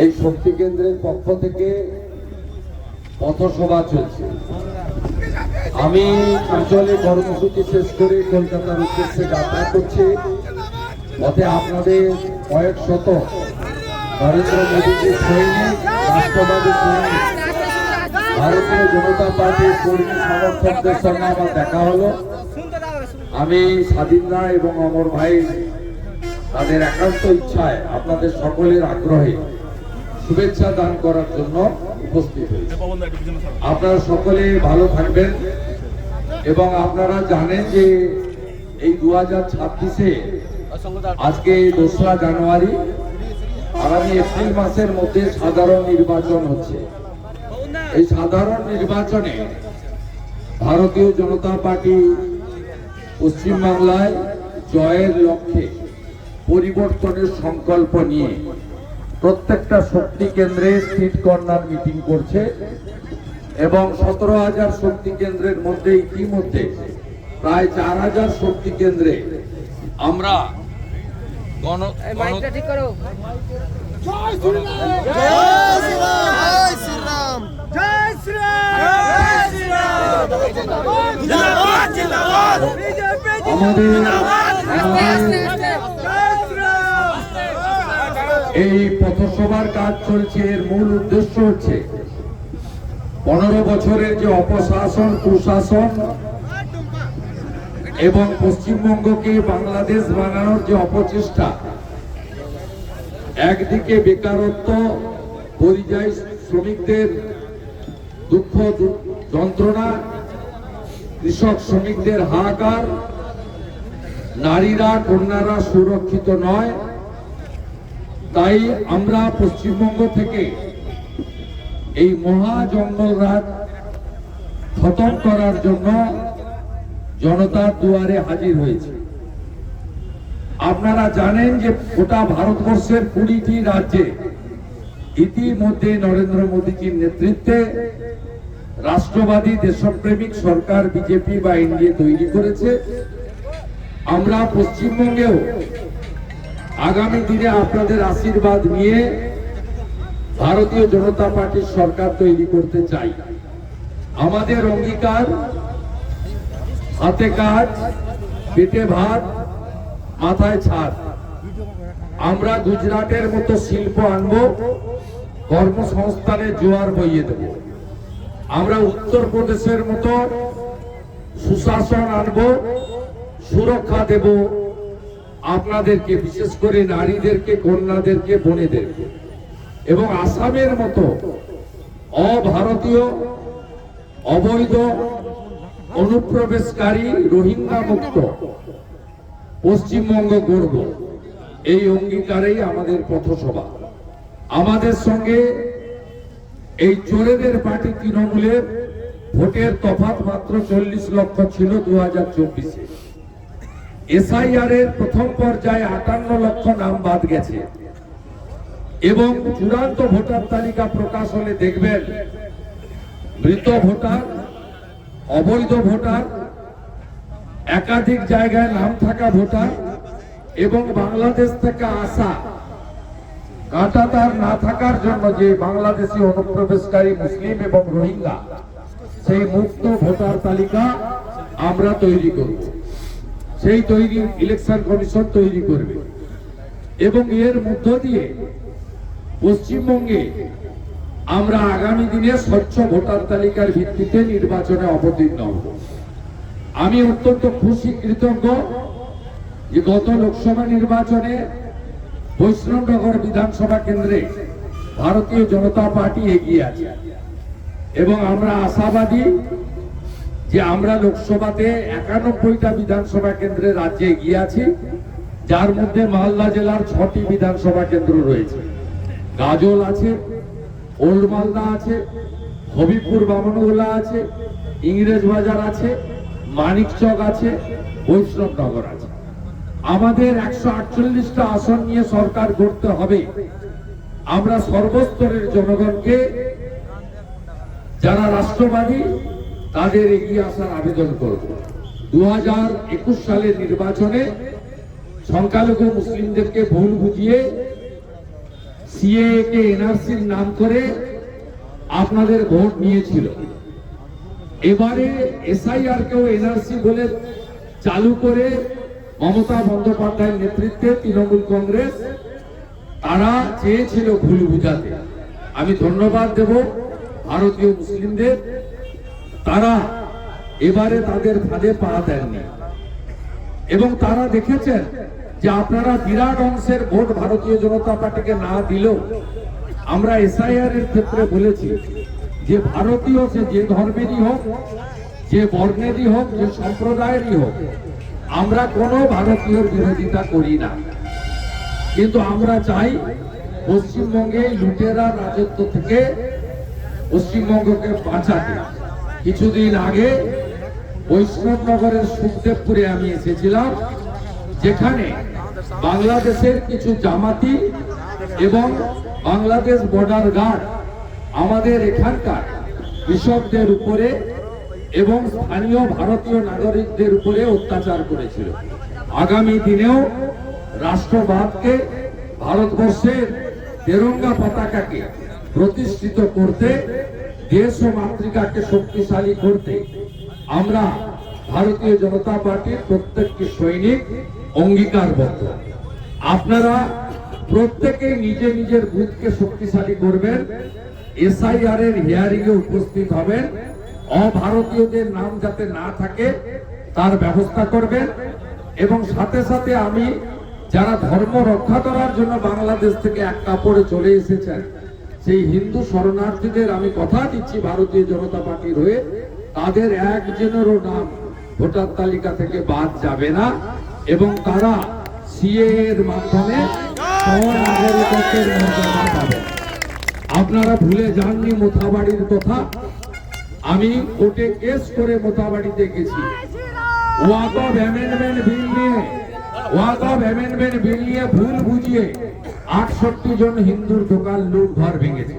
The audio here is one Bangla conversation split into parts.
এই শক্তি কেন্দ্রের পক্ষ থেকে পথসভা চলছে। আমি অঞ্চলে কর্মসূচি শেষ করে কলকাতার উদ্দেশ্যে যাত্রা করছি। পথে আপনাদের কয়েক শত নরেন্দ্র মোদীজির সৈনিক, রাষ্ট্রবাদী সৈনিক, ভারতীয় জনতা পার্টির কর্মী সমর্থকদের সঙ্গে আমার দেখা হলো। আমি স্বাধীনদা এবং অমর ভাই তাদের একান্ত ইচ্ছায় আপনাদের সকলের আগ্রহে শুভেচ্ছা দান করার জন্য উপস্থিত হয়েছে। আপনারা সকলে ভালো থাকবেন এবং আপনারা জানেন যে এই 2026-এ আজকে 2রা জানুয়ারি আগামী এপ্রিল মাসের মধ্যে সাধারণ নির্বাচন হচ্ছে। এই সাধারণ নির্বাচনে ভারতীয় জনতা পার্টি পশ্চিমবাংলায় জয়ের লক্ষ্যে পরিবর্তনের সংকল্প নিয়ে প্রত্যেকটা শক্তি কেন্দ্রে স্ট্রিট কর্নার মিটিং করছে এবং 17,000 শক্তি কেন্দ্রের মধ্যে ইতিমধ্যে প্রায় 4,000 শক্তি কেন্দ্রে আমরা এই পথসভার কাজ চলছে। এর মূল উদ্দেশ্য হচ্ছে 15 বছরের যে অপশাসন, কুশাসন এবং পশ্চিমবঙ্গকে বাংলাদেশ বানানোর যে অপচেষ্টা, একদিকে বেকারত্ব, পরিযায়ী শ্রমিকদের দুঃখ যন্ত্রণা, কৃষক শ্রমিকদের হাহাকার, নারীরা কন্যারা সুরক্ষিত নয়, তাই আমরা পশ্চিমবঙ্গ থেকে এই মহা জঙ্গলরাজ খতম করার জন্য জনতার দুয়ারে হাজির হয়েছে। আপনারা জানেন যে গোটা ভারতবর্ষের 20টি রাজ্যে ইতিমধ্যে নরেন্দ্র মোদীজির নেতৃত্বে রাষ্ট্রবাদী দেশপ্রেমিক সরকার বিজেপি বা এনডিএ তৈরি করেছে। আমরা পশ্চিমবঙ্গেও আগামী দিনে আপনাদের আশীর্বাদ নিয়ে ভারতীয় জনতা পার্টির সরকার তৈরি করতে চাই। আমাদের অঙ্গীকার, হাতে কাজ, পেটে ভাত, মাথায় ছাদ। আমরা গুজরাটের মতো শিল্প আনবো, কর্মসংস্থানের জোয়ার বইয়ে দেব। আমরা উত্তরপ্রদেশের মতো সুশাসন আনবো, সুরক্ষা দেব আপনাদেরকে, বিশেষ করে নারীদেরকে, কন্যাদেরকে, বোনেদেরকে। এবং আসামের মতো অভারতীয়, অবৈধ, অনুপ্রবেশকারী, রোহিঙ্গা মুক্ত পশ্চিমবঙ্গ গড়ব। এই অঙ্গীকারেই আমাদের পথসভা। আমাদের সঙ্গে এই চোরেদের পার্টি তৃণমূলের ভোটের তফাৎ মাত্র 40 লক্ষ ছিল 2024-এ। এসআইআর এর প্রথম পর্যায়ে 58 লক্ষ নাম বাদ গেছে এবং চূড়ান্ত ভোটার তালিকা প্রকাশ হলে দেখবেন মৃত ভোটার, অবৈধ ভোটার, একাধিক জায়গায় নাম থাকা ভোটার এবং বাংলাদেশ থেকে আসা কাঁটাতার না থাকার জন্য যে বাংলাদেশি অনুপ্রবেশকারী মুসলিম এবং রোহিঙ্গা, সেই মুক্ত ভোটার তালিকা আমরা তৈরি করব। সেই তৈরি ইলেকশন কমিশন তৈরি করবে এবং এর মধ্য দিয়ে পশ্চিমবঙ্গে আমরা আগামী দিনে স্বচ্ছ ভোটার তালিকার ভিত্তিতে নির্বাচনে অবতীর্ণ হব। আমি অত্যন্ত খুশি, কৃতজ্ঞ যে গত লোকসভা নির্বাচনে বৈষ্ণবনগর বিধানসভা কেন্দ্রে ভারতীয় জনতা পার্টি এগিয়ে আছে এবং আমরা আশাবাদী যে আমরা লোকসভাতে 91টা বিধানসভা কেন্দ্রে রাজ্যে এগিয়ে আছি, যার মধ্যে মালদা জেলার 6টি বিধানসভা কেন্দ্র রয়েছে। গাজল আছে, ওল্ড মালদা আছে, হবিবপুর বামনগোলা আছে, ইংরেজ বাজার আছে, মানিকচক আছে, বৈষ্ণবনগর আছে। আমাদের 148টা আসন নিয়ে সরকার গড়তে হবে। আমরা সর্বস্তরের জনগণকে, যারা রাষ্ট্রবাদী, তাদের এগিয়ে আসার আবেদন করব। 2021 সালের নির্বাচনে সংখ্যালঘু মুসলিমদেরকে ভুল বুঝিয়ে সিএএ কে এনআরসির নাম করে আপনাদের ভোট নিয়েছিল। এবারে এসআইআর কেও এনআরসি বলে চালু করে মমতা বন্দ্যোপাধ্যায়ের নেতৃত্বে তৃণমূল কংগ্রেস তারা চেয়েছিল ভুল বুঝাতে। আমি ধন্যবাদ দেব ভারতীয় মুসলিমদের, তারা এবারে তাদের ফাঁদে পা দেননি এবং তারা দেখেছেন যে আপনারা বিরাট অংশের ভোট ভারতীয় জনতা পার্টিকে না দিলেও আমরা এসআইআর এর ক্ষেত্রে বলেছি যে ভারতীয় সে যে ধর্মেরই হোক, যে বর্ণেরই হোক, যে সম্প্রদায়েরই হোক, আমরা কোনো ভারতীয়র বিরোধিতা করি না, কিন্তু আমরা চাই পশ্চিমবঙ্গে লুটেরা রাজত্ব থেকে পশ্চিমবঙ্গকে বাঁচাতে। কিছুদিন আগে বৈষ্ণবনগরের সুখদেবপুরে আমি এসেছিলাম, যেখানে বাংলাদেশের কিছু জামাতি এবং বাংলাদেশ বর্ডার গার্ড আমাদের এখানকার কৃষকদের উপরে এবং স্থানীয় ভারতীয় নাগরিকদের উপরে অত্যাচার করেছিল। আগামী দিনেও রাষ্ট্রবাদকে, ভারতবর্ষের তেরঙ্গা পতাকাকে প্রতিষ্ঠিত করতে, দেশ ও মাতৃকাকে শক্তিশালী করতে আমরা ভারতীয় জনতা পার্টির প্রত্যেকটি সৈনিক অঙ্গীকারবদ্ধ। আপনারা প্রত্যেকেই নিজে নিজের বুথকে শক্তিশালী করবেন, এসআইআর এর হিয়ারিং এ উপস্থিত হবেন, অভারতীয়দের নাম যাতে না থাকে তার ব্যবস্থা করবেন এবং সাথে সাথে আমি যারা ধর্ম রক্ষা করার জন্য বাংলাদেশ থেকে এক কাপড়ে চলে এসেছেন সেই হিন্দু শরণার্থীদের আমি কথা দিচ্ছি ভারতীয় জনতা পার্টির হয়ে, তাদের একজনেরও নাম ভোটার তালিকা থেকে বাদ যাবে না এবং তারা সিএএ এর মাধ্যমে সহ-নাগরিকত্বের মর্যাদা পাবেন। আপনারা ভুলে যাননি মোথাবাড়ির কথা। আমি কোর্টে কেস করে মোথাবাড়িতে গেছি ওয়াকফ অ্যামেন্ডমেন্ট বিল নিয়ে ভুল বুঝিয়ে 68 জন হিন্দুর দোকান লুট ঘর ভেঙেছে।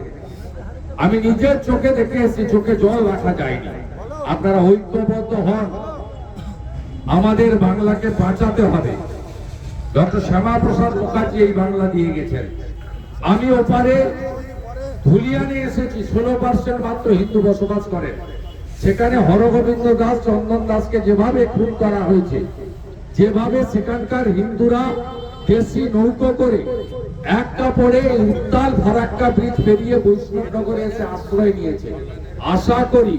আমি নিজের চোখে দেখে এসেছি, চোখে জল রাখা যায়নি। আপনারা ঐক্যবদ্ধ হন, আমাদের বাংলাকে বাঁচাতে হবে। ডক্টর শ্যামাপ্রসাদ মুখার্জি এই বাংলা দিয়ে গেছেন। আমি ওপারে ধুলিয়ানে এসেছি, 16% মাত্র হিন্দু বসবাস করেন। সেখানে হরগোবিন্দ দাস, চন্দন দাসকে যেভাবে খুন করা হয়েছে, যেভাবে সেখানকার হিন্দুরা দেশি নৌকো করে এক কাপড়ে উত্তাল ফারাক্কা ব্রিজ পেরিয়ে বৈষ্ণবনগরে এসে আশ্রয় নিয়েছে, আশা করি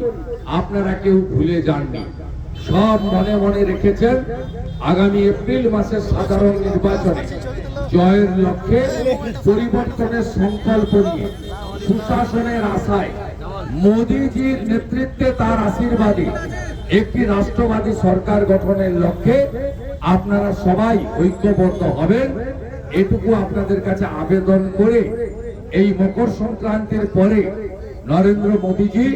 আপনারা কেউ ভুলে যাননি, সব মনে মনে রেখেছেন। আগামী এপ্রিল মাসের সাধারণ নির্বাচনে জয়ের লক্ষ্যে, পরিবর্তনের সংকল্প নিয়ে, সুশাসনের আশায়, মোদীজির নেতৃত্বে তার আশীর্বাদে একটি রাষ্ট্রবাদী সরকার গঠনের লক্ষ্যে আপনারা সবাই ঐক্যবদ্ধ হবেন, এটুকু আপনাদের কাছে আবেদন করে এই মকর সংক্রান্তির পরে নরেন্দ্র মোদীজি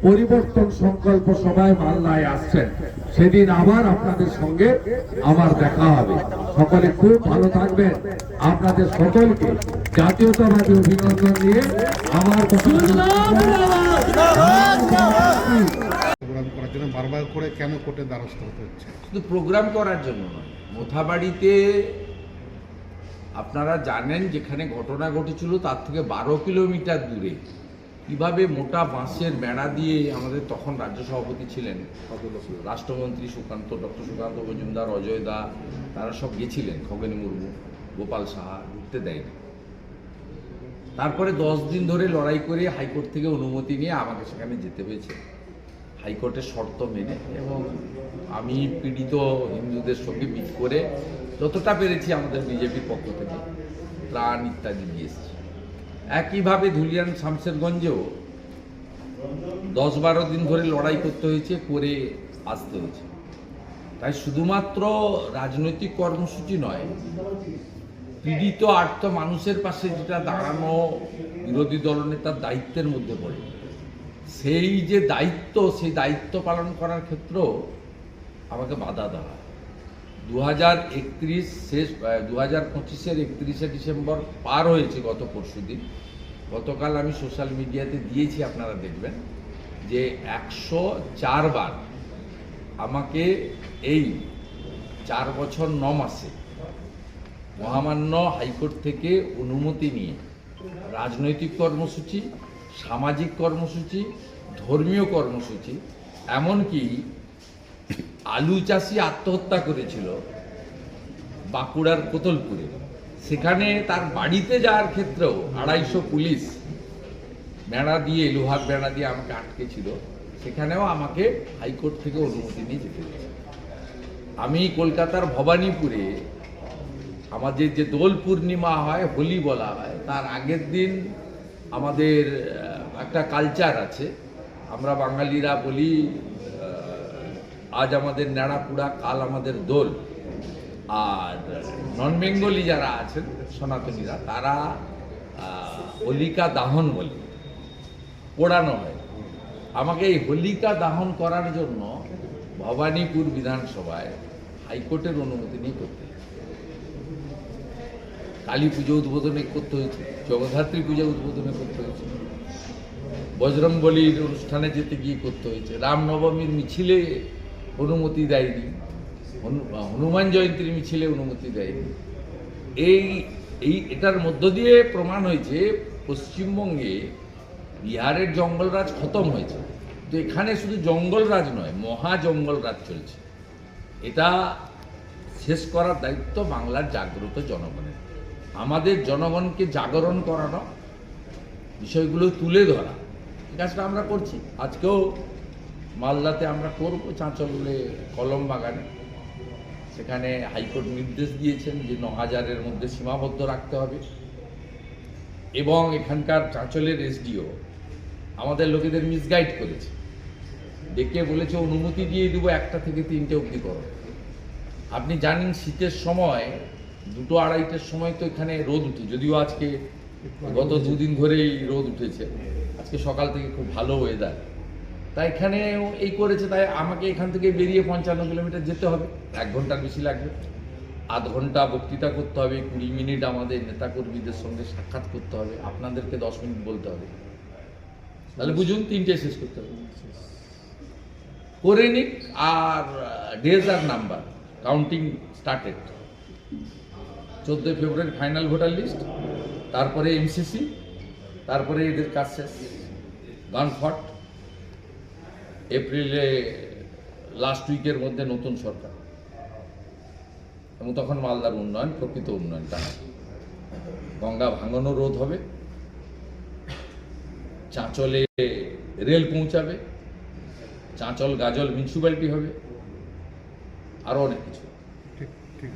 পরিবর্তন সংকল্প সভায় মালদায় আসছেন, সেদিন আবার আপনাদের সঙ্গে আমার দেখা হবে। সকলে খুব ভালো থাকবেন। আপনাদের সকলকে জাতীয়তাবাদী অভিনন্দন দিয়ে আমার বারবার করে কেন কোর্টের দ্বারস্থ হতে হচ্ছে? শুধু প্রোগ্রাম করার জন্য নয়, মোথাবাড়িতে আপনারা জানেন যেখানে ঘটনা ঘটেছিল তার থেকে 12 কিলোমিটার দূরে কিভাবে মোটা বাঁশের বেড়া দিয়ে আমাদের তখন রাজ্য সভাপতি ছিলেন রাষ্ট্রমন্ত্রী ডক্টর সুকান্ত মজুমদার, অজয় দা, তারা সব গেছিলেন, খগেনী মুর্মু, গোপাল সাহা, ঢুকতে দেয়নি। তারপরে 10 দিন ধরে লড়াই করে হাইকোর্ট থেকে অনুমতি নিয়ে আমাকে সেখানে যেতে হয়েছে, হাইকোর্টের শর্ত মেনে, এবং আমি পীড়িত হিন্দুদের সঙ্গে মিট করে যতটা পেরেছি আমাদের বিজেপির পক্ষ থেকে ত্রাণ ইত্যাদি দিয়ে এসেছি। একইভাবে ধুলিয়ান শামশেরগঞ্জেও 10-12 দিন ধরে লড়াই করতে হয়েছে, করে আসতে হয়েছে। তাই শুধুমাত্র রাজনৈতিক কর্মসূচি নয়, পীড়িত আর্ত মানুষের পাশে যেটা দাঁড়ানো বিরোধী দলনেতার দায়িত্বের মধ্যে পড়ে, সেই যে দায়িত্ব, সেই দায়িত্ব পালন করার ক্ষেত্রেও আমাকে বাধা দেওয়া। 2031 শেষ, 2025-এর 31শে ডিসেম্বর পার হয়েছে গত পরশুদিন। গতকাল আমি সোশ্যাল মিডিয়াতে দিয়েছি, আপনারা দেখবেন যে 104 বার আমাকে এই 4 বছর 9 মাসে মহামান্য হাইকোর্ট থেকে অনুমতি নিয়ে রাজনৈতিক কর্মসূচি, সামাজিক কর্মসূচি, ধর্মীয় কর্মসূচি, এমনকি আলু চাষি আত্মহত্যা করেছিল বাঁকুড়ার কোতলপুরে, সেখানে তার বাড়িতে যাওয়ার ক্ষেত্রেও 250 পুলিশ বেড়া দিয়ে, লোহার বেড়া দিয়ে আমাকে আটকে ছিল, সেখানেও আমাকে হাইকোর্ট থেকে অনুমতি নিয়ে যেতে হয়েছে। আমি কলকাতার ভবানীপুরে আমাদের যে দোল পূর্ণিমা হয়, হোলি বলা হয়, তার আগের দিন আমাদের একটা কালচার আছে, আমরা বাঙালিরা বলি আজ আমাদের ন্যাড়াপুড়া, কাল আমাদের দোল। আর নন বেঙ্গলি যারা আছেন সনাতনীরা, তারা হোলিকা দাহন বলে, পোড়ানো হয়। আমাকে এই হোলিকা দাহন করার জন্য ভবানীপুর বিধানসভায় হাইকোর্টের অনুমতি নিয়ে করতে হয়েছে। কালী পুজো উদ্বোধনে করতে হয়েছে, জগদ্ধাত্রী পূজা উদ্বোধনে করতে হয়েছে, বজরংবলীর অনুষ্ঠানে যেতে গিয়ে করতে হয়েছে, রামনবমীর মিছিলে অনুমতি দেয়নি, হনুমান জয়ন্তীর মিছিলে অনুমতি দেয়নি। এটার মধ্য দিয়ে প্রমাণ হয়েছে পশ্চিমবঙ্গে বিহারের জঙ্গলরাজ খতম হয়েছে, তো এখানে শুধু জঙ্গলরাজ নয়, মহা জঙ্গলরাজ চলছে। এটা শেষ করার দায়িত্ব বাংলার জাগ্রত জনগণের। আমাদের জনগণকে জাগরণ করানো, বিষয়গুলো তুলে ধরা, এই কাজটা আমরা করছি। আজকেও মালদাতে আমরা করব, চাঁচলে কলম বাগানে, সেখানে হাইকোর্ট নির্দেশ দিয়েছেন যে 9000-এর মধ্যে সীমাবদ্ধ রাখতে হবে। এবং এখানকার চাঁচলের এসডিও আমাদের লোকেদের মিসগাইড করেছে, ডেকে বলেছে অনুমতি দিয়ে দেবো 1টা থেকে 3টে অবধি করো। আপনি জানেন শীতের সময় 2-2:30-টের সময় তো এখানে রোদ উঠে, যদিও আজকে গত 2 দিন ধরেই রোদ উঠেছে, আজকে সকাল থেকে খুব ভালো ওয়েদার, তাই এখানে এই করেছে। তাই আমাকে এখান থেকে বেরিয়ে 55 কিলোমিটার যেতে হবে, 1 ঘন্টার বেশি লাগবে। আধ ঘন্টা বক্তৃতা করতে হবে, 20 মিনিট আমাদের নেতাকর্মীদের সঙ্গে সাক্ষাৎ করতে হবে, আপনাদেরকে 10 মিনিট বলতে হবে। তাহলে বুঝুন 3টে শেষ করতে হবে। করে নিক, আর ডেজ আর নাম্বার, কাউন্টিং স্টার্টেড। 14 ফেব্রুয়ারি ফাইনাল ভোটার লিস্ট, তারপরে এমসিসি, তারপরে এদের কাজ শেষ, গানফট। এপ্রিলে লাস্ট উইকের মধ্যে নতুন সরকার, এবং তখন মালদার উন্নয়ন, প্রকৃত উন্নয়নটা, গঙ্গা ভাঙনও রোধ হবে, চাঁচলে রেল পৌঁছাবে, চাঁচল গাজল মিউনিসিপ্যালিটি হবে, আরও অনেক কিছু। ঠিক ঠিক